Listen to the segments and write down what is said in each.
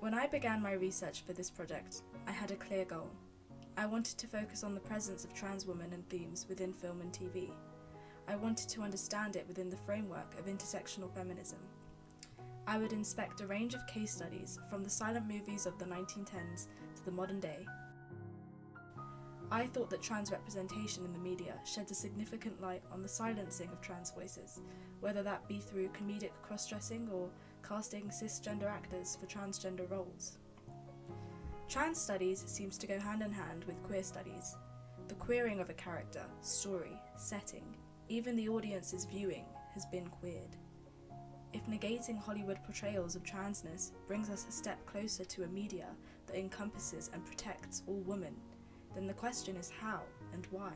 When I began my research for this project, I had a clear goal. I wanted to focus on the presence of trans women and themes within film and TV. I wanted to understand it within the framework of intersectional feminism. I would inspect a range of case studies from the silent movies of the 1910s to the modern day. I thought that trans representation in the media sheds a significant light on the silencing of trans voices, whether that be through comedic cross-dressing or casting cisgender actors for transgender roles. Trans studies seems to go hand in hand with queer studies. The queering of a character, story, setting, even the audience's viewing has been queered. If negating Hollywood portrayals of transness brings us a step closer to a media that encompasses and protects all women, then the question is how and why.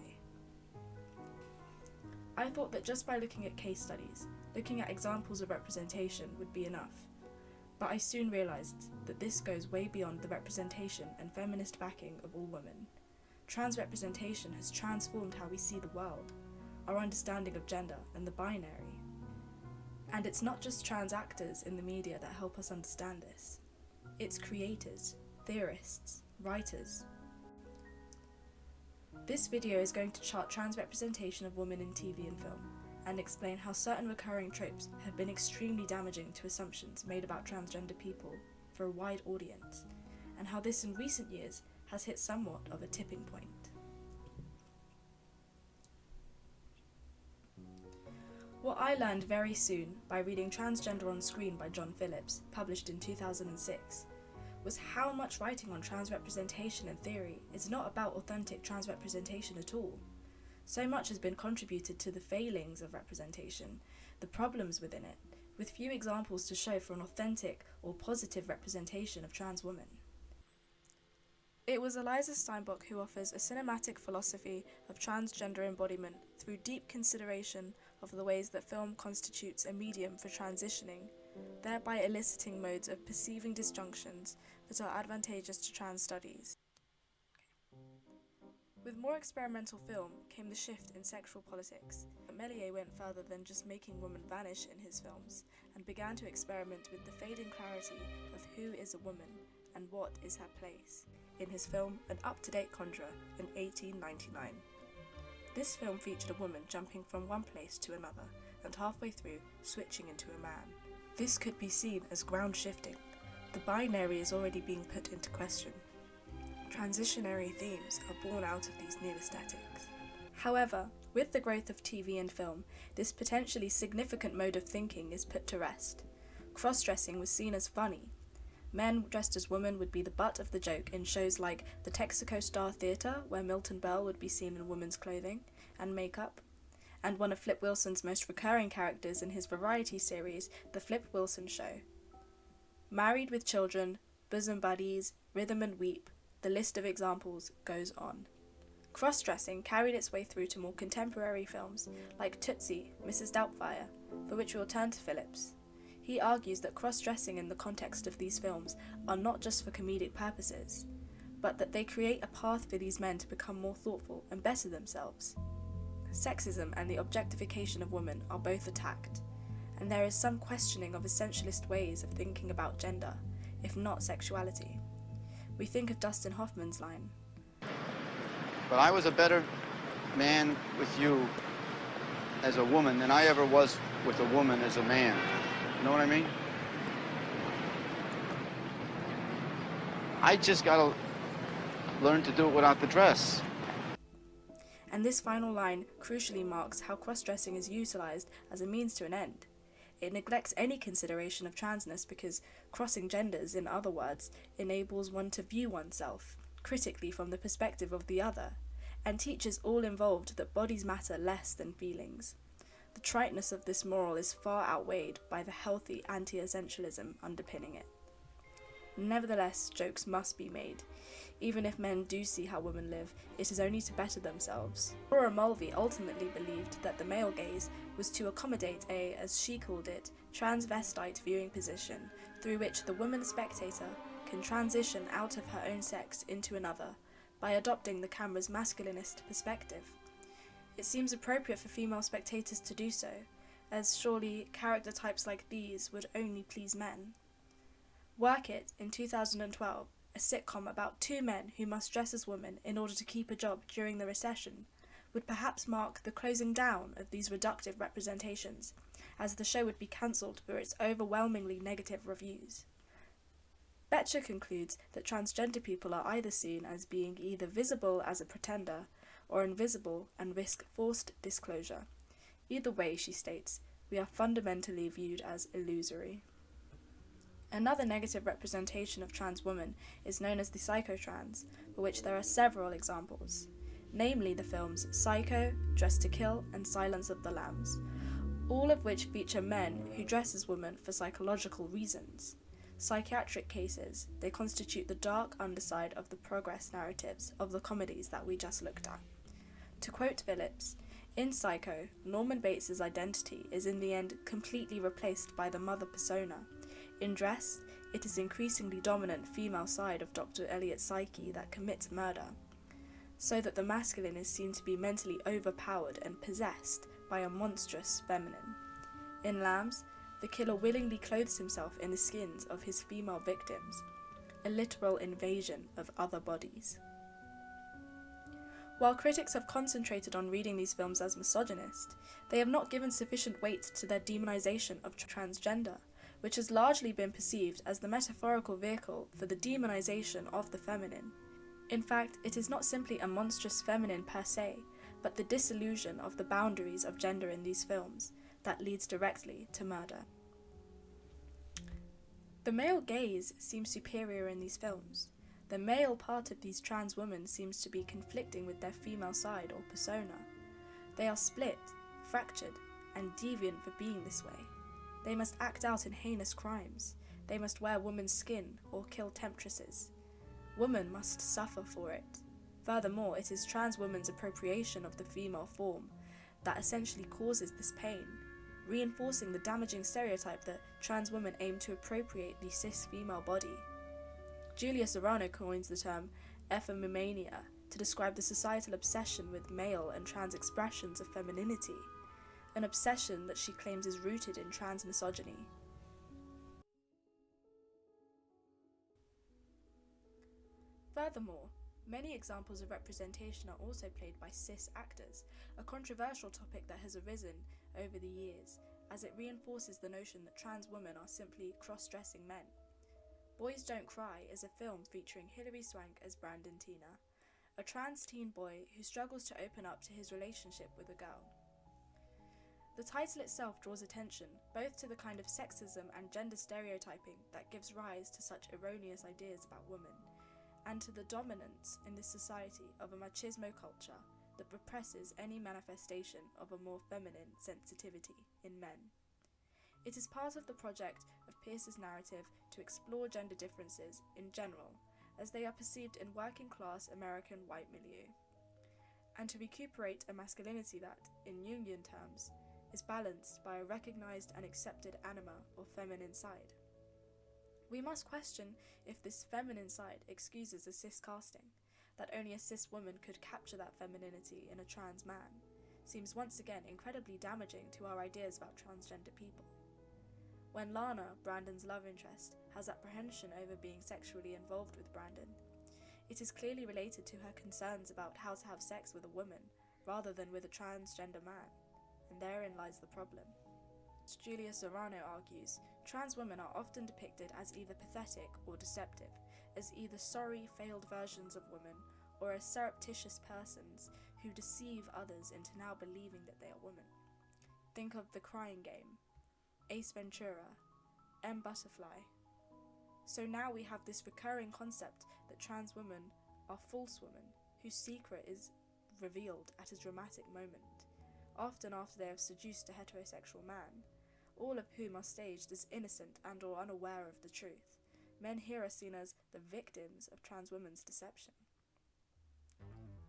I thought that just by looking at case studies, looking at examples of representation would be enough, but I soon realised that this goes way beyond the representation and feminist backing of all women. Trans representation has transformed how we see the world, our understanding of gender and the binary. And it's not just trans actors in the media that help us understand this. It's creators, theorists, writers. This video is going to chart trans representation of women in TV and film, and explain how certain recurring tropes have been extremely damaging to assumptions made about transgender people for a wide audience, and how this in recent years has hit somewhat of a tipping point. What I learned very soon by reading Transgender on Screen by John Phillips, published in 2006, was how much writing on trans representation and theory is not about authentic trans representation at all. So much has been contributed to the failings of representation, the problems within it, with few examples to show for an authentic or positive representation of trans women. It was Eliza Steinbach who offers a cinematic philosophy of transgender embodiment through deep consideration of the ways that film constitutes a medium for transitioning, thereby eliciting modes of perceiving disjunctions that are advantageous to trans studies. With more experimental film came the shift in sexual politics. Méliès went further than just making women vanish in his films, and began to experiment with the fading clarity of who is a woman and what is her place, in his film An Up-to-Date Conjurer in 1899. This film featured a woman jumping from one place to another, and halfway through switching into a man. This could be seen as ground shifting. The binary is already being put into question. Transitionary themes are born out of these new aesthetics. However, with the growth of TV and film, this potentially significant mode of thinking is put to rest. Cross-dressing was seen as funny. Men dressed as women would be the butt of the joke in shows like the Texaco Star Theatre, where Milton Berle would be seen in women's clothing and makeup, and one of Flip Wilson's most recurring characters in his variety series, The Flip Wilson Show. Married with children, bosom buddies, rhythm and weep, the list of examples goes on. Cross-dressing carried its way through to more contemporary films, like Tootsie, Mrs. Doubtfire, for which we'll turn to Phillips. He argues that cross-dressing in the context of these films are not just for comedic purposes, but that they create a path for these men to become more thoughtful and better themselves. Sexism and the objectification of women are both attacked, and there is some questioning of essentialist ways of thinking about gender, if not sexuality. We think of Dustin Hoffman's line, "But I was a better man with you as a woman than I ever was with a woman as a man." You know what I mean? I just gotta learn to do it without the dress. And this final line crucially marks how cross-dressing is utilised as a means to an end. It neglects any consideration of transness because crossing genders, in other words, enables one to view oneself critically from the perspective of the other, and teaches all involved that bodies matter less than feelings. The triteness of this moral is far outweighed by the healthy anti-essentialism underpinning it. Nevertheless, jokes must be made. Even if men do see how women live, it is only to better themselves. Laura Mulvey ultimately believed that the male gaze was to accommodate a, as she called it, transvestite viewing position, through which the woman spectator can transition out of her own sex into another, by adopting the camera's masculinist perspective. It seems appropriate for female spectators to do so, as surely character types like these would only please men. Work It in 2012, a sitcom about two men who must dress as women in order to keep a job during the recession, would perhaps mark the closing down of these reductive representations, as the show would be cancelled for its overwhelmingly negative reviews. Betcher concludes that transgender people are either seen as being either visible as a pretender or invisible and risk forced disclosure. Either way, she states, we are fundamentally viewed as illusory. Another negative representation of trans women is known as the psychotrans, for which there are several examples, namely the films Psycho, Dress to Kill, and Silence of the Lambs, all of which feature men who dress as women for psychological reasons. Psychiatric cases, they constitute the dark underside of the progress narratives of the comedies that we just looked at. To quote Phillips, in Psycho, Norman Bates's identity is in the end completely replaced by the mother persona. In Dress, it is the increasingly dominant female side of Dr. Eliot's psyche that commits murder, so that the masculine is seen to be mentally overpowered and possessed by a monstrous feminine. In Lambs, the killer willingly clothes himself in the skins of his female victims, a literal invasion of other bodies. While critics have concentrated on reading these films as misogynist, they have not given sufficient weight to their demonization of transgender, which has largely been perceived as the metaphorical vehicle for the demonization of the feminine. In fact, it is not simply a monstrous feminine per se, but the disillusion of the boundaries of gender in these films that leads directly to murder. The male gaze seems superior in these films. The male part of these trans women seems to be conflicting with their female side or persona. They are split, fractured, and deviant for being this way. They must act out in heinous crimes. They must wear woman's skin or kill temptresses. Women must suffer for it. Furthermore, it is trans women's appropriation of the female form that essentially causes this pain, reinforcing the damaging stereotype that trans women aim to appropriate the cis female body. Julia Serrano coins the term effeminania to describe the societal obsession with male and trans expressions of femininity, an obsession that she claims is rooted in trans misogyny. Furthermore, many examples of representation are also played by cis actors, a controversial topic that has arisen over the years, as it reinforces the notion that trans women are simply cross-dressing men. Boys Don't Cry is a film featuring Hilary Swank as Brandon Tina, a trans teen boy who struggles to open up to his relationship with a girl. The title itself draws attention both to the kind of sexism and gender stereotyping that gives rise to such erroneous ideas about women, and to the dominance in this society of a machismo culture that represses any manifestation of a more feminine sensitivity in men. It is part of the project of Pierce's narrative to explore gender differences in general, as they are perceived in working-class American white milieu, and to recuperate a masculinity that, in Jungian terms, is balanced by a recognized and accepted anima or feminine side. We must question if this feminine side excuses a cis casting, that only a cis woman could capture that femininity in a trans man, seems once again incredibly damaging to our ideas about transgender people. When Lana, Brandon's love interest, has apprehension over being sexually involved with Brandon, it is clearly related to her concerns about how to have sex with a woman rather than with a transgender man, and therein lies the problem. As Julia Serrano argues, trans women are often depicted as either pathetic or deceptive, as either sorry, failed versions of women, or as surreptitious persons who deceive others into now believing that they are women. Think of The Crying Game, Ace Ventura, M. Butterfly. So now we have this recurring concept that trans women are false women, whose secret is revealed at a dramatic moment, often after they have seduced a heterosexual man, all of whom are staged as innocent and or unaware of the truth. Men here are seen as the victims of trans women's deception.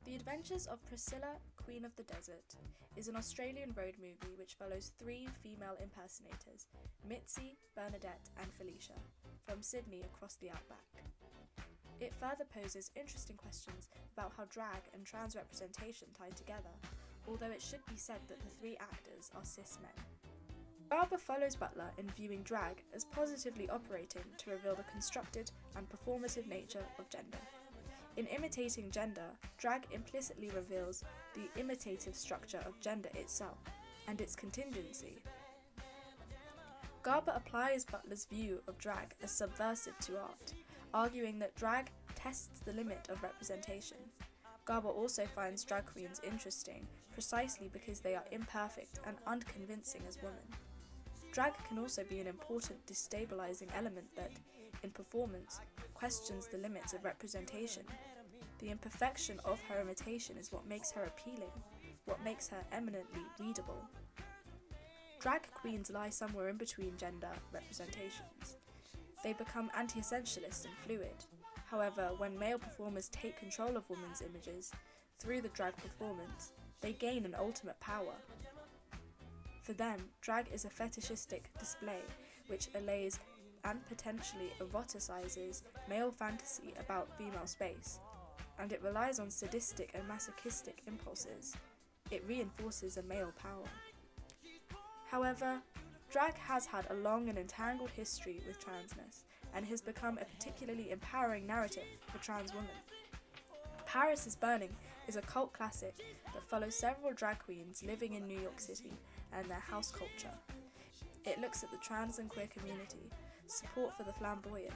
The Adventures of Priscilla, Queen of the Desert, is an Australian road movie which follows three female impersonators, Mitzi, Bernadette and Felicia, from Sydney across the outback. It further poses interesting questions about how drag and trans representation tie together, although it should be said that the three actors are cis men. Garber follows Butler in viewing drag as positively operating to reveal the constructed and performative nature of gender. In imitating gender, drag implicitly reveals the imitative structure of gender itself and its contingency. Garber applies Butler's view of drag as subversive to art, arguing that drag tests the limit of representation. Garber also finds drag queens interesting precisely because they are imperfect and unconvincing as women. Drag can also be an important destabilizing element that, in performance, questions the limits of representation. The imperfection of her imitation is what makes her appealing, what makes her eminently readable. Drag queens lie somewhere in between gender representations. They become anti-essentialist and fluid. However, when male performers take control of women's images through the drag performance, they gain an ultimate power. For them, drag is a fetishistic display which allays and potentially eroticizes male fantasy about female space, and it relies on sadistic and masochistic impulses. It reinforces a male power. However, drag has had a long and entangled history with transness, and has become a particularly empowering narrative for trans women. Paris is Burning is a cult classic that follows several drag queens living in New York City and their house culture. It looks at the trans and queer community, support for the flamboyant,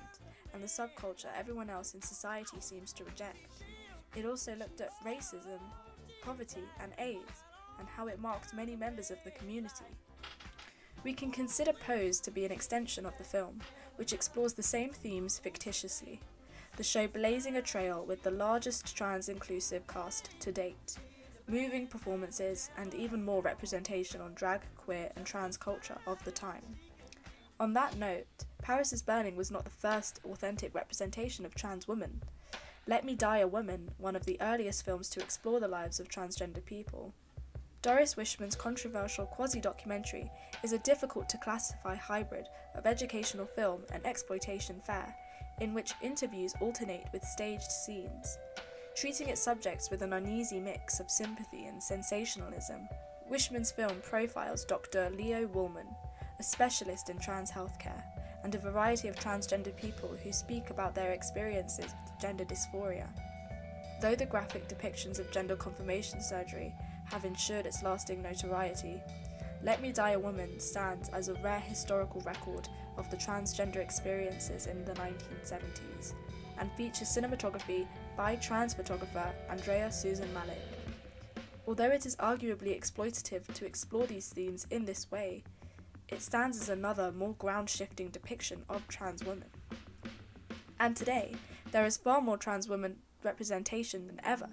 and the subculture everyone else in society seems to reject. It also looked at racism, poverty, and AIDS, and how it marked many members of the community. We can consider Pose to be an extension of the film, which explores the same themes fictitiously, the show blazing a trail with the largest trans-inclusive cast to date, moving performances, and even more representation on drag, queer, and trans culture of the time. On that note, Paris is Burning was not the first authentic representation of trans women. Let Me Die a Woman, one of the earliest films to explore the lives of transgender people. Doris Wishman's controversial quasi-documentary is a difficult-to-classify hybrid of educational film and exploitation fare, in which interviews alternate with staged scenes. Treating its subjects with an uneasy mix of sympathy and sensationalism, Wishman's film profiles Dr. Leo Woolman, a specialist in trans healthcare, and a variety of transgender people who speak about their experiences with gender dysphoria. Though the graphic depictions of gender confirmation surgery have ensured its lasting notoriety, Let Me Die a Woman stands as a rare historical record of the transgender experiences in the 1970s, and features cinematography by trans photographer Andrea Susan Malik. Although it is arguably exploitative to explore these themes in this way, it stands as another, more ground-shifting depiction of trans women. And today, there is far more trans women representation than ever.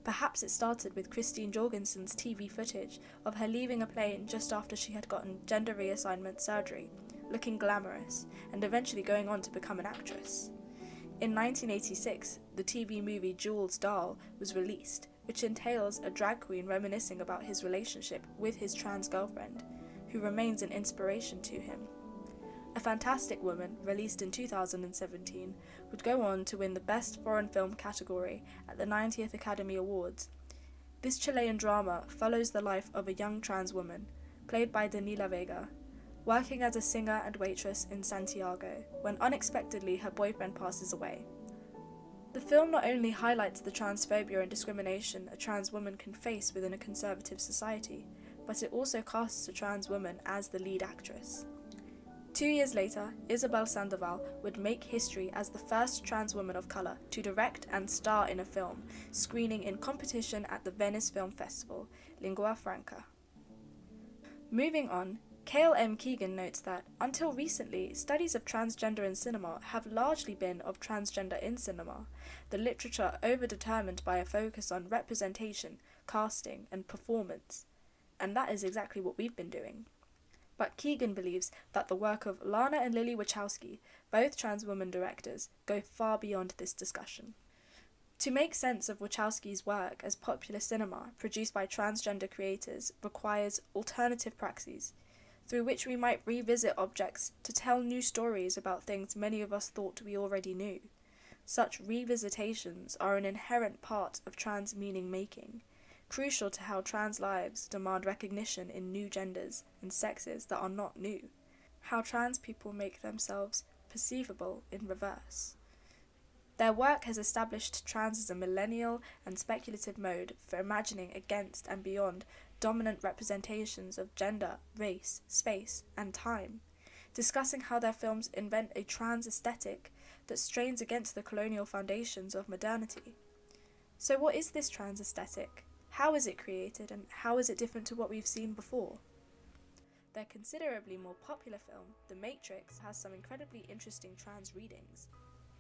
Perhaps it started with Christine Jorgensen's TV footage of her leaving a plane just after she had gotten gender reassignment surgery, looking glamorous, and eventually going on to become an actress. In 1986, the TV movie Jules Dahl was released, which entails a drag queen reminiscing about his relationship with his trans girlfriend, who remains an inspiration to him. A Fantastic Woman, released in 2017, would go on to win the Best Foreign Film category at the 90th Academy Awards. This Chilean drama follows the life of a young trans woman, played by Danila Vega, working as a singer and waitress in Santiago, when unexpectedly her boyfriend passes away. The film not only highlights the transphobia and discrimination a trans woman can face within a conservative society, but it also casts a trans woman as the lead actress. 2 years later, Isabel Sandoval would make history as the first trans woman of colour to direct and star in a film, screening in competition at the Venice Film Festival, Lingua Franca. Moving on, Cale M. Keegan notes that, until recently, studies of transgender in cinema have largely been of transgender in cinema, the literature overdetermined by a focus on representation, casting, and performance. And that is exactly what we've been doing. But Keegan believes that the work of Lana and Lily Wachowski, both trans women directors, go far beyond this discussion. To make sense of Wachowski's work as popular cinema produced by transgender creators requires alternative praxes, through which we might revisit objects to tell new stories about things many of us thought we already knew. Such revisitations are an inherent part of trans meaning making, crucial to how trans lives demand recognition in new genders and sexes that are not new, how trans people make themselves perceivable in reverse. Their work has established trans as a millennial and speculative mode for imagining against and beyond dominant representations of gender, race, space, and time, discussing how their films invent a trans aesthetic that strains against the colonial foundations of modernity. So what is this trans aesthetic? How is it created, and how is it different to what we've seen before? Their considerably more popular film, The Matrix, has some incredibly interesting trans readings.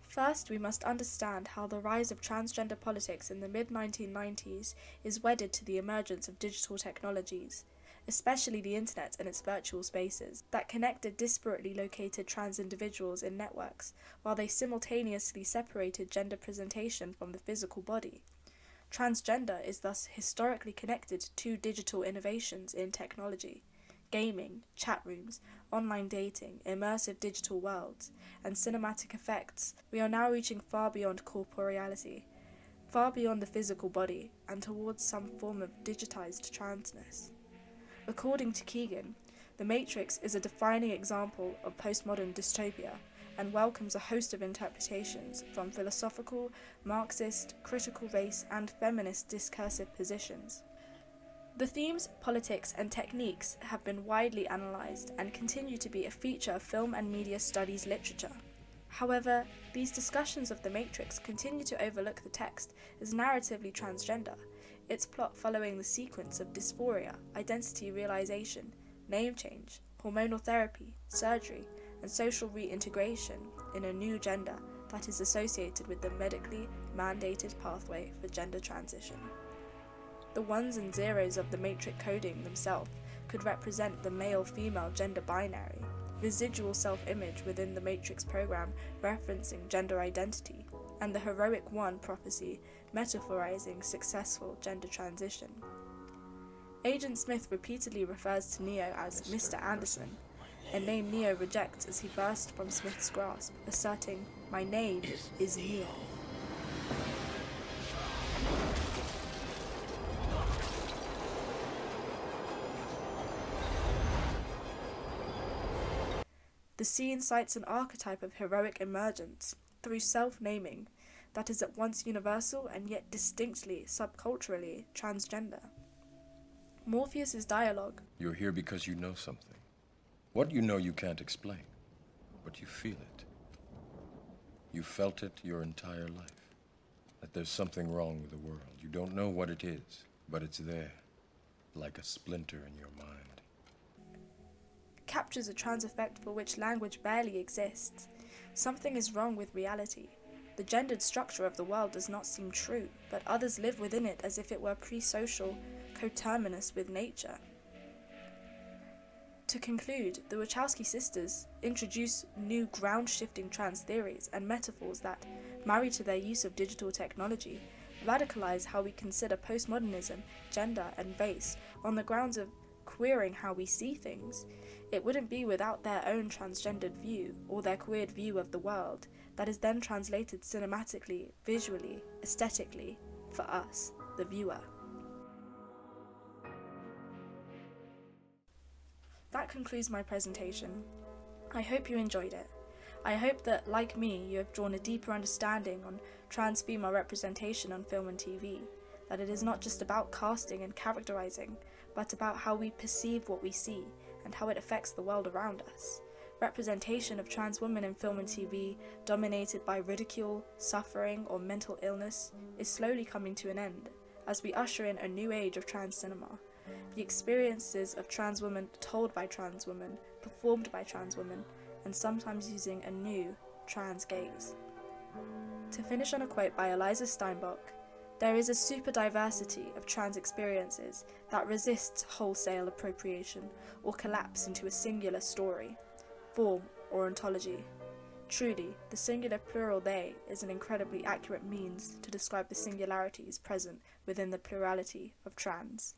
First, we must understand how the rise of transgender politics in the mid-1990s is wedded to the emergence of digital technologies, especially the internet and its virtual spaces, that connected disparately located trans individuals in networks, while they simultaneously separated gender presentation from the physical body. Transgender is thus historically connected to digital innovations in technology. Gaming, chat rooms, online dating, immersive digital worlds, and cinematic effects, we are now reaching far beyond corporeality, far beyond the physical body, and towards some form of digitized transness. According to Keegan, The Matrix is a defining example of postmodern dystopia and welcomes a host of interpretations from philosophical, Marxist, critical race, and feminist discursive positions. The themes, politics, and techniques have been widely analysed and continue to be a feature of film and media studies literature. However, these discussions of The Matrix continue to overlook the text as narratively transgender, its plot following the sequence of dysphoria, identity realization, name change, hormonal therapy, surgery, and social reintegration in a new gender that is associated with the medically mandated pathway for gender transition. The ones and zeros of the matrix coding themselves could represent the male-female gender binary, residual self-image within the matrix program referencing gender identity, and the heroic one prophecy metaphorizing successful gender transition. Agent Smith repeatedly refers to Neo as Mr. Anderson, a name Neo rejects as he bursts from Smith's grasp, asserting, "My name is Neo." The scene cites an archetype of heroic emergence through self-naming that is at once universal and yet distinctly, subculturally, transgender. Morpheus's dialogue, "You're here because you know something. What you know you can't explain, but you feel it. You felt it your entire life, that there's something wrong with the world. You don't know what it is, but it's there, like a splinter in your mind." captures a trans effect for which language barely exists. Something is wrong with reality. The gendered structure of the world does not seem true, but others live within it as if it were pre-social, coterminous with nature. To conclude, the Wachowski sisters introduce new ground-shifting trans theories and metaphors that, married to their use of digital technology, radicalize how we consider postmodernism, gender, and race on the grounds of queering how we see things. It wouldn't be without their own transgendered view, or their queered view of the world, that is then translated cinematically, visually, aesthetically, for us, the viewer. That concludes my presentation. I hope you enjoyed it. I hope that, like me, you have drawn a deeper understanding on trans female representation on film and TV, that it is not just about casting and characterizing, but about how we perceive what we see and how it affects the world around us. Representation of trans women in film and TV, dominated by ridicule, suffering, or mental illness, is slowly coming to an end, as we usher in a new age of trans cinema. The experiences of trans women told by trans women, performed by trans women, and sometimes using a new trans gaze. To finish on a quote by Eliza Steinbach, "There is a super diversity of trans experiences that resists wholesale appropriation or collapse into a singular story, form, or ontology. Truly, the singular plural they is an incredibly accurate means to describe the singularities present within the plurality of trans."